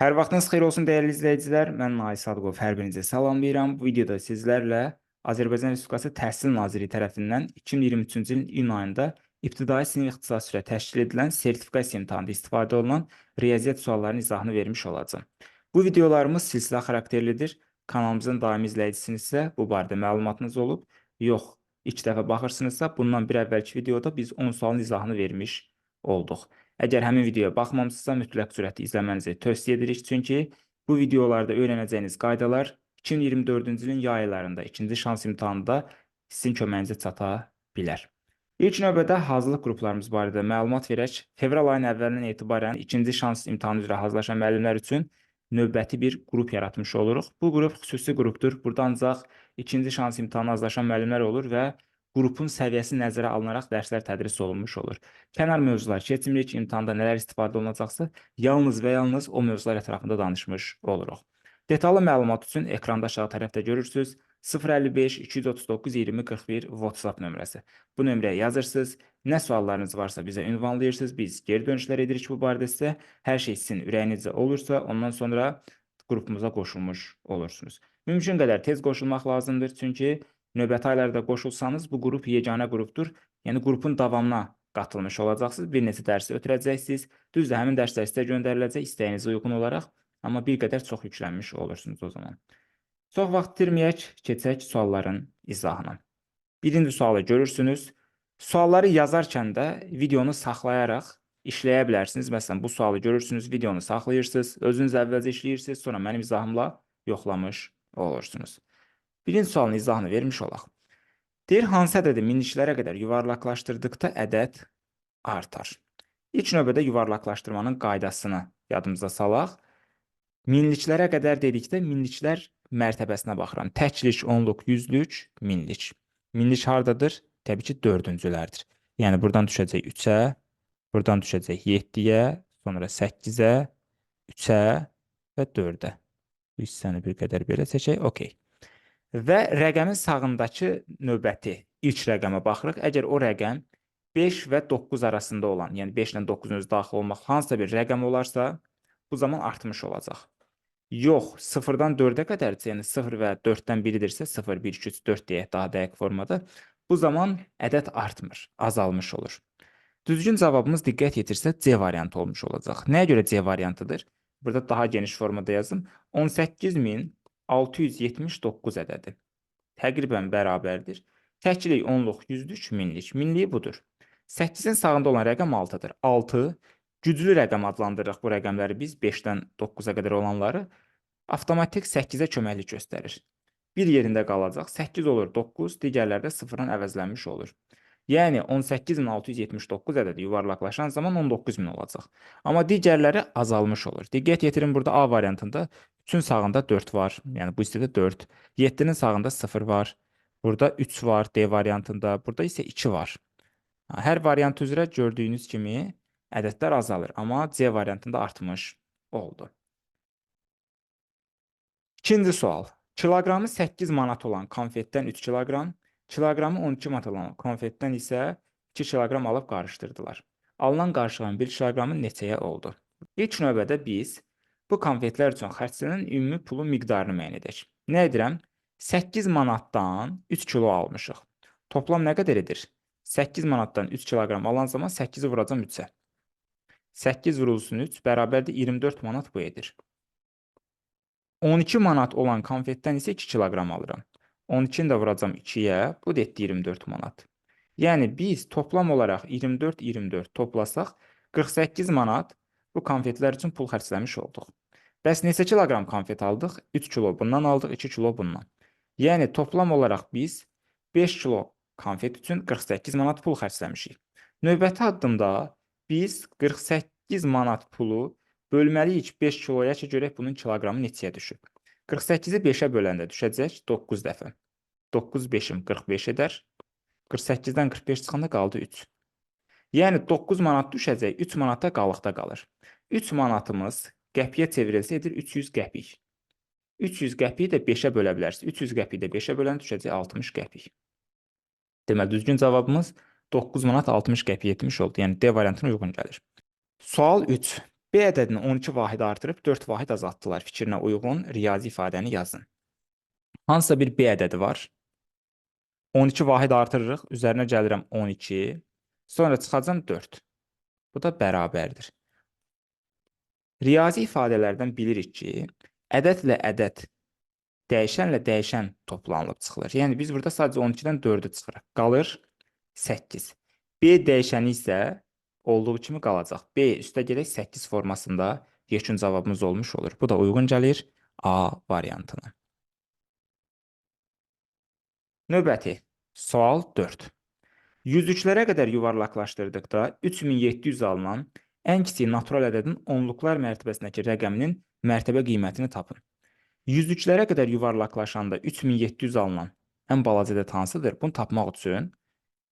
Hər vaxtınız xeyir olsun dəyərli izləyicilər. Mən Nail Sadıqov hər birinizi salamlayıram. Bu videoda sizlərlə Azərbaycan Respublikası Təhsil Nazirliyi tərəfindən 2023-cü ilin iyun ayında ibtidai sinif ixtisası üzrə təşkil edilən sertifikasiya imtahanında istifadə olunan riyaziyyat suallarının izahını vermiş olacağam. Bu videolarımız silsilə xarakterlidir. Kanalımızın daimi izləyicisinizsə bu barədə məlumatınız olub. Yox, ilk dəfə baxırsınızsa bundan bir əvvəlki videoda biz 10 sualın izahını vermiş olduq. Əgər həmin videoya baxmamısınızsa, mütləq sürətli izləmənizi tövsiyə edirik. Çünki bu videolarda öyrənəcəyiniz qaydalar 2024-cü ilin yay aylarında ikinci şans imtahanında sizin köməyinizə çata bilər. İlk növbədə hazırlıq qruplarımız barədə məlumat verək. Fevral ayının əvvəlindən etibarən ikinci şans imtahanı üzrə hazırlaşan müəllimlər üçün növbəti bir qrup yaratmış oluruq. Bu qrup xüsusi qrupdur. Burada ancaq ikinci şans imtahanı hazırlaşan müəllimlər olur və qrupun səviyyəsi nəzərə alınaraq dərslər tədris olunmuş olur. Kənar mövzular keçmirik, imtahanda nələr istifadə olunacaqsa, yalnız və yalnız o mövzular ətrafında danışmış oluruq. Detallı məlumat üçün ekranda aşağı tərəfdə görürsünüz 055 239 20 41 WhatsApp nömrəsi. Bu nömrəyə yazırsınız, nə suallarınız varsa bizə ünvanlayırsınız, biz geri dönüşlər edirik bu barədə sizə. Hər şey sizin ürəyinizcə olursa, ondan sonra qrupumuza qoşulmuş olursunuz. Mümkün qədər tez qoşulmaq lazımdır, çünki növbəti aylarda qoşulsanız bu qrup yeganə qrupdur. Yəni qrupun davamına qatılmış olacaqsınız, bir neçə dərsi ötürəcəksiniz. Düzdür, həmin dərslər sizə göndəriləcək istəyinizə uyğun olaraq, amma bir qədər çox yüklənmiş olursunuz o zaman. Çox vaxt itirməyək, keçək sualların izahına. Birinci sualı görürsünüz. Sualları yazarkən də videonu saxlayaraq işləyə bilərsiniz. Məsələn, bu sualı görürsünüz, videonu saxlayırsınız, özünüz əvvəlcə işləyirsiniz, sonra mənim izahımla yoxlamış olursunuz. Birinci sualın izahını vermiş olaq. Deyir, hansı ədədi minliklərə qədər yuvarlaqlaşdırdıqda ədəd artar. İlk növbədə yuvarlaqlaşdırmanın qaydasını yadımıza salaq. Minliklərə qədər dedikdə minliklər mərtəbəsinə baxıram. Təklik, onluq, yüzlük, minlik. Minlik haradadır? Təbii ki, dördüncülərdir. Yəni, buradan düşəcək 3-ə, buradan düşəcək 7-yə, sonra 8-ə, 3-ə və 4-ə. Bu hissəni bir qədər belə çəkək, okey. Və rəqəmin sağındakı növbəti ilk rəqəmə baxırıq. Əgər o rəqəm 5 və 9 arasında olan, yəni 5 ilə 9-un özü daxil olmaq hansısa bir rəqəm olarsa, bu zaman artmış olacaq. Yox, 0-dan 4-ə qədərdirsə, yəni 0 və 4-dən biridirsə, 0, 1, 2, 3, 4 deyək daha dəqiq formada, bu zaman ədəd artmır, azalmış olur. Düzgün cavabımız diqqət yetirsə C variantı olmuş olacaq. Nəyə görə C variantıdır? Burada daha geniş formada yazım. 18.679 ədədi. Təqribən bərabərdir. Təklik, onluq, yüzlük, minlik. Minliyi budur. 8-in sağında olan rəqəm 6-dır. 6 güclü rəqəm adlandırırıq bu rəqəmləri biz 5-dən 9-a qədər olanları. Avtomatik 8-ə köməklik göstərir. Bir yerində qalacaq. 8 olur 9, digərlərdə 0-dan əvəzlənmiş olur. Yəni 18.679 ədədi yuvarlaqlaşan zaman 19.000 olacaq. Amma digərləri azalmış olur. Diqqət yetirin, burada A variantında 3-ün sağında 4 var. Yəni bu hissədə 4. 7-nin sağında 0 var. Burada 3 var D variantında. Burada isə 2 var. Hər variant üzrə gördüyünüz kimi ədədlər azalır. Amma C variantında artmış oldu. İkinci sual. Kiloqramı 8 manat olan konfetdən 3 kiloqram, kiloqramı 12 manat olan konfetdən isə 2 kiloqram alıb qarışdırdılar. Alınan qarışıqların 1 kiloqramı neçəyə oldu? İlk növbədə biz bu konfetlər üçün xərclənən ümumi pulun miqdarını müəyyən edək. Nə edirəm? 8 manatdan 3 kilo almışıq. Toplam nə qədər edir? 8 manatdan 3 kiloqram alan zaman 8-i vuracam 3-ə. 8 vurulsun 3 bərabərdir 24 manat bu edir. 12 manat olan konfetdən isə 2 kiloqram alıram. 12-ni də vuracam 2-yə, bu da etdi 24 manat. Yəni biz toplam olaraq 24-24 toplasaq 48 manat bu konfetlər üçün pul xərcləmiş olduq. Bəs neçə kiloqram konfet aldıq? 3 kilo bundan aldıq, 2 kilo bundan. Yəni toplam olaraq biz 5 kilo konfet üçün 48 manat pul xərcləmişik. Növbəti addımda biz 48 manat pulu bölməliyik 5 kiloya ki, görək bunun kiloqramı neçəyə düşüb. 48-i 5-ə böləndə düşəcək 9 dəfə. 9 5-im 45 edər. 48-dən 45 çıxanda qaldı 3. Yəni 9 manat düşəcək, 3 manat da qalıqda qalır. 3 manatımız qəpiyə çevrilsə edir 300 qəpik. 300 qəpiyi də 5-ə bölə bilərsiniz. 300 qəpiyi də 5-ə bölən düşəcək 60 qəpik. Deməli, düzgün cavabımız 9 manat 60 qəpik etmiş oldu. Yəni D variantına uyğun gəlir. Sual 3. B ədədini 12 vahid artırıb 4 vahid azaltdılar. Fikrinə uyğun riyazi ifadəni yazın. Hansısa bir B ədədi var. 12 vahid artırırıq. Üzərinə gəlirəm 12. Sonra çıxacam 4. Bu da bərabərdir. Riyazi ifadələrdən bilirik ki, ədədlə ədəd, dəyişənlə dəyişən toplanılıb çıxılır. Yəni biz burada sadəcə 12-dən 4-ü çıxırıq. Qalır 8. B dəyişəni isə olduğu kimi qalacaq. B üstə gedək 8 formasında yekun cavabımız olmuş olur. Bu da uyğun gəlir A variantına. Növbəti sual 4. 103-lərə qədər yuvarlaqlaşdırdıqda 3700 alınan ən kiçik natural ədədin onluqlar mərtəbəsindəki rəqəminin mərtəbə qiymətini tapın. 103-lərə qədər yuvarlaqlaşanda 3700 alınan ən balaca ədəd hansıdır? Bunu tapmaq üçün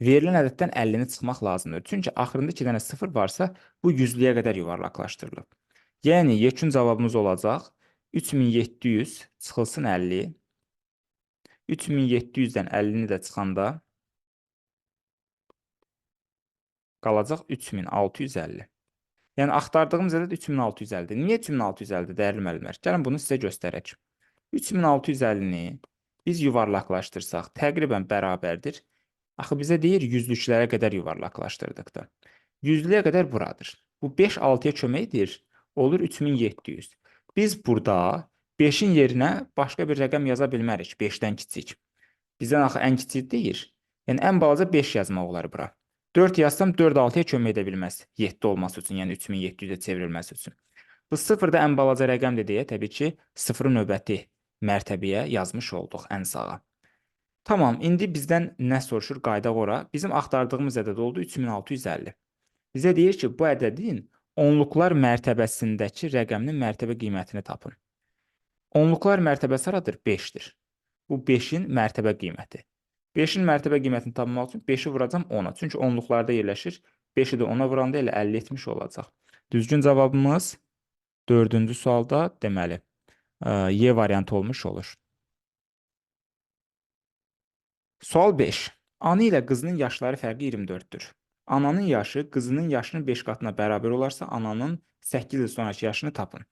verilən ədəddən 50-ni çıxmaq lazımdır. Çünki axırında 2 dənə 0 varsa, bu 100-lüyə qədər yuvarlaqlaşdırılıb. Yəni, yekun cavabımız olacaq 3700 çıxılsın 50. 3700-dən 50-ni də çıxanda qalacaq 3650. Yəni, axtardığımız ədəd 3650-dir. Niyə 3650-dir, dəyərli müəllimlər? Gəlin, bunu sizə göstərək. 3650-ni biz yuvarlaqlaşdırsaq, təqribən bərabərdir. Axı, bizə deyir, yüzlüklərə qədər yuvarlaqlaşdırdıqda. Yüzlüyə qədər buradır. Bu 5 6-ya köməkdir, olur 3700. Biz burada 5-in yerinə başqa bir rəqəm yaza bilmərik, 5-dən kiçik. Bizdən axı ən kiçik deyir. Yəni, ən balaca 5 yazmaq olar bura. 4 yazsam 4 6-ya kömək edə bilməz. 7 olması üçün, yəni 3700-ə çevrilməsi üçün. Bu 0 da ən balaca rəqəmdir deyə, təbii ki, 0-ı növbəti mərtəbəyə yazmış olduq ən sağa. Tamam, indi bizdən nə soruşur qayda qora? Bizim axtardığımız ədəd oldu 3650. Bizə deyir ki, bu ədədin onluqlar mərtəbəsindəki rəqəminin mərtəbə qiymətini tapın. Onluqlar mərtəbəsi haradır? 5-dir. Bu 5-in mərtəbə qiyməti. 5-in mərtəbə qiymətini tapmaq üçün 5-i vuracam 10-a. Çünki onluqlarda yerləşir. 5-i də 10-a vuranda elə 50 etmiş olacaq. Düzgün cavabımız 4-cü sualda deməli Y variantı olmuş olur. Sual 5. Ana ilə qızının yaşları fərqi 24-dür. Ananın yaşı qızının yaşının 5 qatına bərabər olarsa, ananın 8 il sonraki yaşını tapın.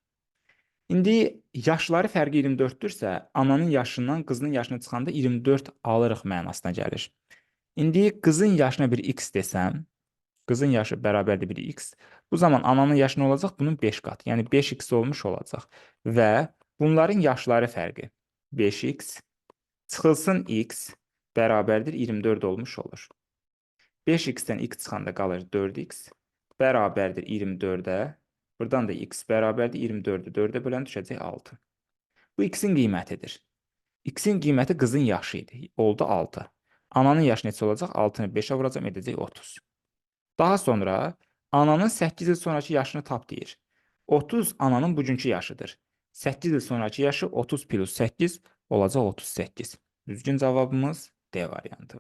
İndi yaşları fərqi 24-dürsə, ananın yaşından qızının yaşına çıxanda 24 alırıq mənasına gəlir. İndi qızın yaşına bir x desəm, qızın yaşı bərabərdir bir x. Bu zaman ananın yaşı nə olacaq? Bunun 5 qatı. Yəni 5x olmuş olacaq. Və bunların yaşları fərqi 5x çıxılsın x bərabərdir 24 olmuş olur. 5x-dən x çıxanda qalır 4x bərabərdir 24-ə. Buradan da x bərabərdir 24-ü 4-ə bölən düşəcək 6. Bu x-in qiymətidir. X-in qiyməti qızın yaşı idi. Oldu 6. Ananın yaşı neçə olacaq? 6-nı 5-ə vuracam, edəcək 30. Daha sonra ananın 8 il sonraki yaşını tap deyir. 30 ananın bugünkü yaşıdır. 8 il sonraki yaşı 30 plus 8 olacaq 38. Düzgün cavabımız D variantı.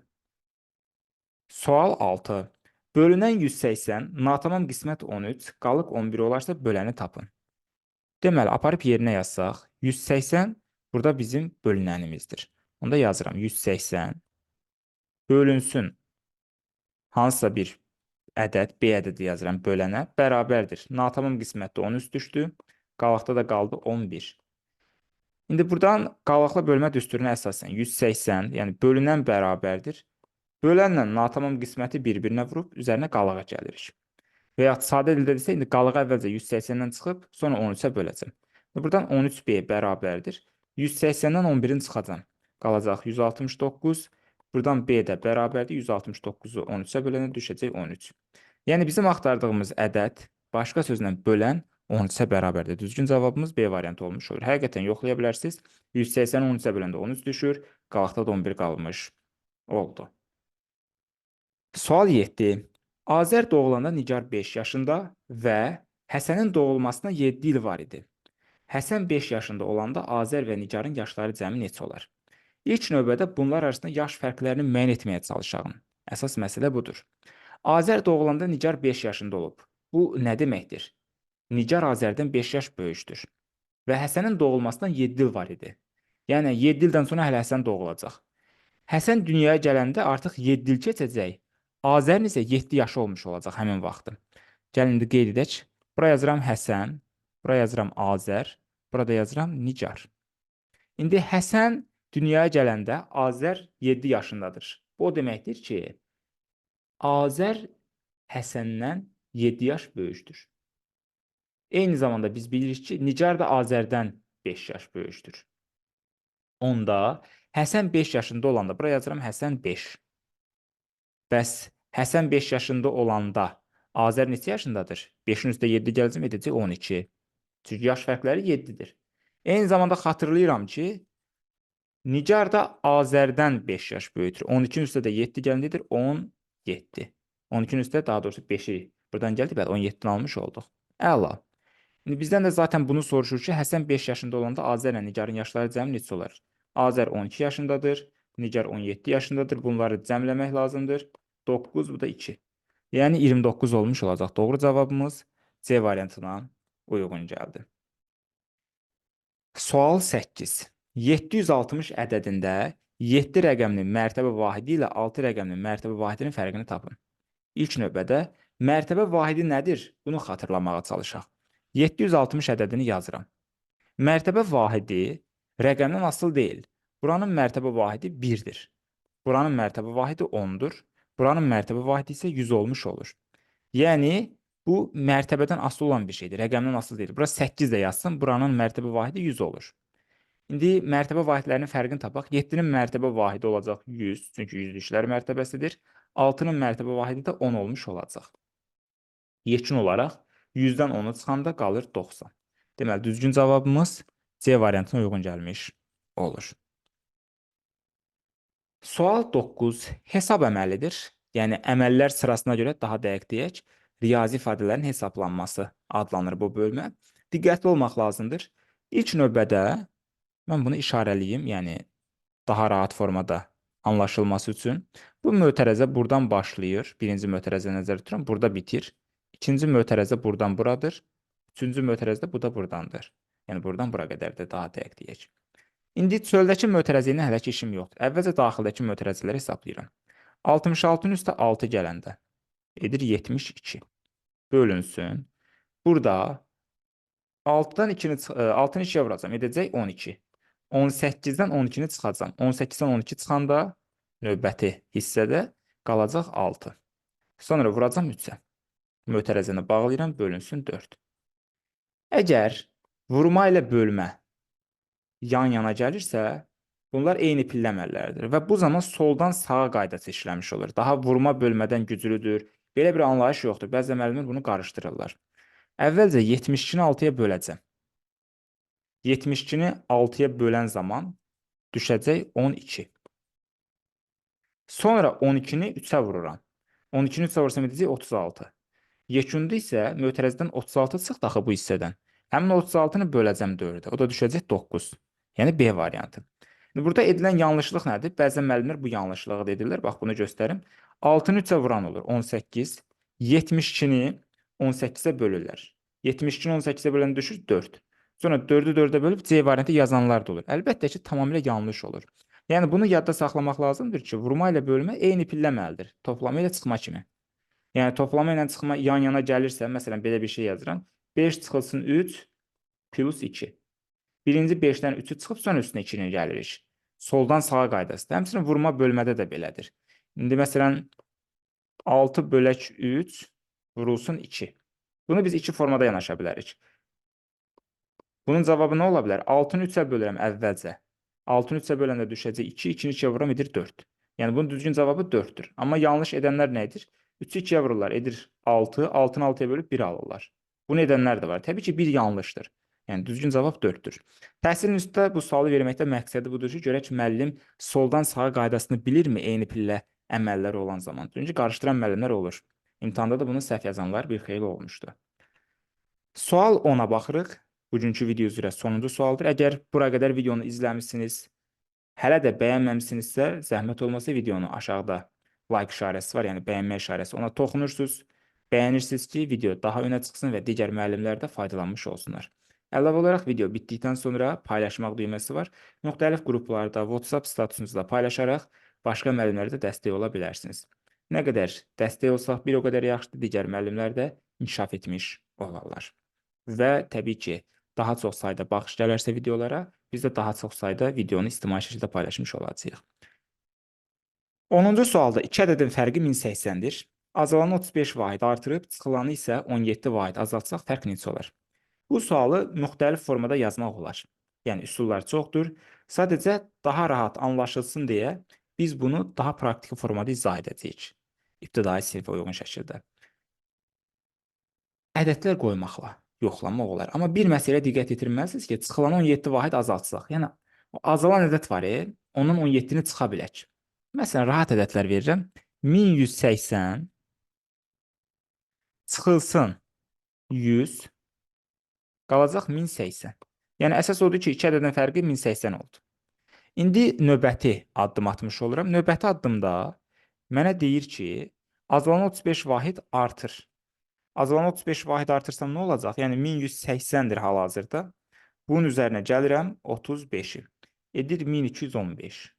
Sual 6. Bölünən 180, natamam qismət 13, qalıq 11 olarsa böləni tapın. Deməli, aparıb yerinə yazsaq, 180 burada bizim bölünənimizdir. Onda yazıram 180 bölünsün hansısa bir ədəd, B ədədi yazıram bölənə, bərabərdir. Natamam qismətdə 13 düşdü, qalıqda da qaldı 11. İndi buradan qalıqla bölmə düsturuna əsasən 180, yəni bölünən bərabərdir. Bölənlə natamam qisməti bir-birinə vurub, üzərinə qalığa gəlirik. Və ya sadə dildə desə, indi qalığı əvvəlcə 180-dən çıxıb, sonra 13-ə böləcəm. Buradan 13B bərabərdir. 180-dən 11-in çıxacam. Qalacaq 169. Buradan B də bərabərdir. 169-u 13-ə bölənə düşəcək 13. Yəni, bizim axtardığımız ədəd, başqa sözlə bölən 13-ə bərabərdir. Düzgün cavabımız B variantı olmuş olur. Həqiqətən yoxlaya bilərsiniz. 180-i 13-ə böləndə 13 düşür. Qalıqda da 11 qalmış oldu. Sual 7. Azər doğulanda Nigar 5 yaşında və Həsənin doğulmasına 7 il var idi. Həsən 5 yaşında olanda Azər və Nigarın yaşları cəmi neçə olar? İlk növbədə bunlar arasında yaş fərqlərini müəyyən etməyə çalışaq. Əsas məsələ budur. Azər doğulanda Nigar 5 yaşında olub. Bu nə deməkdir? Nigar Azərdən 5 yaş böyükdür. Və Həsənin doğulmasından 7 il var idi. Yəni 7 ildən sonra hələ Həsən doğulacaq. Həsən dünyaya gələndə artıq 7 il keçəcək. Azərin isə 7 yaşı olmuş olacaq həmin vaxtı. Gəlin indi qeyd edək. Bura yazıram Həsən, bura yazıram Azər, burada yazıram Nicar. İndi Həsən dünyaya gələndə Azər 7 yaşındadır. Bu o deməkdir ki, Azər Həsəndən 7 yaş böyükdür. Eyni zamanda biz bilirik ki, Nicar da Azərdən 5 yaş böyükdür. Onda Həsən 5 yaşında olanda, bura yazıram Həsən 5. Bəs Həsən 5 yaşında olanda Azər neçə yaşındadır? 5-in üstə 7 gələcəm, edəcək 12. Çünki yaş fərqləri 7-dir. Eyni zamanda xatırlayıram ki, Nicar da Azərdən 5 yaş böyükdür. 12-nin üstə də 7 gələndir, 17. 12-nin üstə daha doğrusu 5-i buradan gəldi, bəli 17-ni almış olduq. Əla. İndi bizdən də zaten bunu soruşur ki, Həsən 5 yaşında olanda Azər ilə Nigarın yaşları cəmi neçə olar? Azər 12 yaşındadır, Nigar 17 yaşındadır. Bunları cəmləmək lazımdır. 9, bu da 2. Yəni 29 olmuş olacaq. Doğru cavabımız C variantına uyğun gəldi. Sual 8. 760 ədədində 7 rəqəminin mərtəbə vahidi ilə 6 rəqəminin mərtəbə vahidinin fərqini tapın. İlk növbədə mərtəbə vahidi nədir? Bunu xatırlamağa çalışaq. 760 ədədini yazıram. Mərtəbə vahidi rəqəmdən asılı deyil. Buranın mərtəbə vahidi 1-dir. Buranın mərtəbə vahidi 10-dur. Buranın mərtəbə vahidi isə 100 olmuş olur. Yəni, bu mərtəbədən asılı olan bir şeydir. Rəqəmdən asılı deyil. Bura 8 də yazsın, buranın mərtəbə vahidi 100 olur. İndi mərtəbə vahidlərinin fərqini tapaq. 7-nin mərtəbə vahidi olacaq 100, çünki yüzlüklər mərtəbəsidir. 6-nın mərtəbə vahidi də 10 olmuş olacaq. Yekun olaraq 100-dən 10-u çıxanda qalır 90. Deməli, düzgün cavabımız C variantına uyğun gəlmiş olur. Sual 9. Hesab əməlidir. Yəni, əməllər sırasına görə daha dəqiq deyək, riyazi ifadələrin hesablanması adlanır bu bölmə. Diqqətli olmaq lazımdır. İlk növbədə mən bunu işarəliyim, yəni daha rahat formada anlaşılması üçün. Bu mötərəzə buradan başlayır. Birinci mötərəzə nəzərdə tuturam, burada bitir. İkinci mötərəzə buradan buradır. Üçüncü mötərəzə də bu da buradandır. Yəni, buradan bura qədər də daha dəqiq deyək. İndi çöldəki mötərəzə ilə hələ ki işim yoxdur. Əvvəlcə daxildəki mötərəzələri hesablayıram. 66-nın üstə 6 gələndə edir 72. Bölünsün. Burada 6-dan 6-nı 2-yə vuracam, edəcək 12. 18-dən 12-ni çıxacam. 18-dən 12 çıxanda növbəti hissədə qalacaq 6. Sonra vuracam 3-ə. Mötərəzəni bağlayıram, bölünsün 4. Əgər vurma ilə bölmə yan-yana gəlirsə, bunlar eyni pillə əməlləridir və bu zaman soldan sağa qaydası işləmiş olur. Daha vurma bölmədən güclüdür. Belə bir anlayış yoxdur. Bəzi müəllimlər bunu qarışdırırlar. Əvvəlcə 72-ni 6-ya böləcəm. 72-ni 6-ya bölən zaman düşəcək 12. Sonra 12-ni 3-ə vururam. 12-ni 3-ə vursam edəcək 36. Yekunda isə mötərəzədən 36 çıxdı axı bu hissədən. Həmin 36-nı böləcəm 4-ə. O da düşəcək 9. Yəni B variantı. Burada edilən yanlışlıq nədir? Bəzən müəllimlər bu yanlışlığı da edirlər. Bax, bunu göstərim. 6-nı 3-ə vuran olur 18. 72-ni 18-ə bölürlər. 72-ni 18-ə bölən düşür 4. Sonra 4-ü 4-ə bölüb C variantı yazanlar da olur. Əlbəttə ki, tamamilə yanlış olur. Yəni, bunu yadda saxlamaq lazımdır ki, vurma ilə bölmə eyni pillə əməlidir. Toplama ilə çıxma kimi. Yəni, toplama ilə çıxma yan-yana gəlirsə, məsələn, belə bir şey yazıram. 5 çıxılsın 3 plus 2. Birinci 5-dən 3-ü çıxıb, sonra üstünə 2-ni gəlirik. Soldan sağa qaydasıdır. Həmçinin vurma bölmədə də belədir. İndi, məsələn, 6 bölək 3 vurulsun 2. Bunu biz 2 formada yanaşa bilərik. Bunun cavabı nə ola bilər? 6-nı 3-ə bölürəm əvvəlcə. 6-nı 3-ə böləndə düşəcək 2, 2-ni 2-yə vuram, edir 4. Yəni, bunun düzgün cavabı 4-dür. Amma yanlış edənlər nə edir? 3-ü 2-yə vururlar, edir 6, 6-nı 6-ya bölüb 1 alırlar. Bunu edənlər də var. Təbii ki, 1 yanlışdır. Yəni, düzgün cavab 4-dür. Təhsilin üstə bu sualı verməkdə məqsədi budur ki, görək müəllim soldan sağa qaydasını bilirmi eyni pillə əməlləri olan zaman? Çünki qarışdıran müəllimlər olur. İmtahanda da bunu səhv yazanlar bir xeyli olmuşdu. Sual 10-a baxırıq. Bugünkü video üzrə sonuncu sualdır. Əgər bura qədər videonu izləmişsiniz, hələ də bəyənməmişsinizsə, zəhmət olmasa videonu aşağıda like işarəsi var, yəni bəyənmə işarəsi. Ona toxunursunuz, bəyənirsiniz ki, video daha önə çıxsın və digər müəllimlər də faydalanmış olsunlar. Əlavə olaraq video bitdikdən sonra paylaşmaq düyməsi var. Müxtəlif qruplarda, WhatsApp statusunuzda paylaşaraq başqa müəllimlərə də dəstək ola bilərsiniz. Nə qədər dəstək olsaq, bir o qədər yaxşıdır, digər müəllimlər də inkişaf etmiş olarlar. Və təbii ki, daha çox sayda baxış gələrsə videolara, biz də daha çox sayda videonu ictimai şəkildə paylaşmış olacağıq. 10-cu sualda 2 ədədin fərqi 1080-dir. Azalanı 35 vahid artırıb, çıxılanı isə 17 vahid azaltsaq fərq neçə olar? Bu sualı müxtəlif formada yazmaq olar. Yəni üsullar çoxdur. Sadəcə daha rahat anlaşılsın deyə biz bunu daha praktiki formada izah edəcəyik. İbtidai sinifə uyğun şəkildə. Ədədlər qoymaqla yoxlamaq olar. Amma bir məsələyə diqqət yetirməlisiniz ki, çıxılanı 17 vahid azaltsaq. Yəni o azalan ədəd var, onun 17-ni çıxa bilək. Məsələn, rahat ədədlər verirəm. 1180 çıxılsın 100 qalacaq 1080. Yəni əsas odur ki, 2 ədədin fərqi 1080 oldu. İndi növbəti addım atmış oluram. Növbəti addımda mənə deyir ki, azalan 35 vahid artır. Azalan 35 vahid artırsam nə olacaq? Yəni 1180-dir hal-hazırda. Bunun üzərinə gəlirəm 35-i. Edir 1215.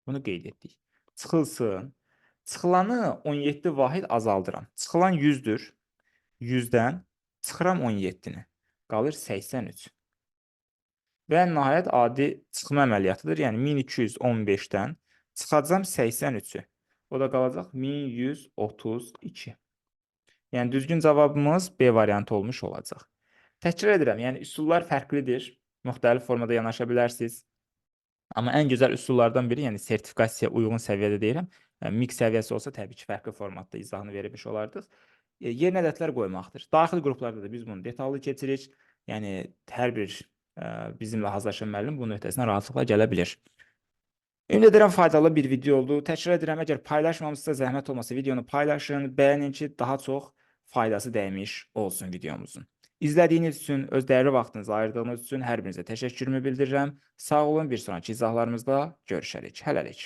Bunu qeyd etdik. Çıxılsın. Çıxılanı 17 vahid azaldıram. Çıxılan 100-dür. 100-dən çıxıram 17-ni. Qalır 83. Və nəhayət adi çıxma əməliyyatıdır. Yəni 1215-dən çıxacam 83-ü. O da qalacaq 1132. Yəni düzgün cavabımız B variantı olmuş olacaq. Təkrar edirəm, yəni üsullar fərqlidir. Müxtəlif formada yanaşa bilərsiniz. Amma ən gözəl üsullardan biri, yəni sertifikasiyaya uyğun səviyyədə deyirəm. Mix səviyyəsi olsa təbii ki, fərqli formatda izahını vermiş olardıq. Yeni ədədlər qoymaqdır. Daxili qruplarda da biz bunu detallı keçirik. Yəni hər bir bizimlə hazırlaşan müəllim bunun öhdəsindən rahatlıqla gələ bilir. Ümid edirəm faydalı bir video oldu. Təkrar edirəm, əgər paylaşmamısınızsa zəhmət olmasa videonu paylaşın, bəyənin ki, daha çox faydası dəymiş olsun videomuzun. İzlədiyiniz üçün, öz dəyərli vaxtınızı ayırdığınız üçün hər birinizə təşəkkürümü bildirirəm. Sağ olun, bir sonraki izahlarımızda görüşərik. Hələlik.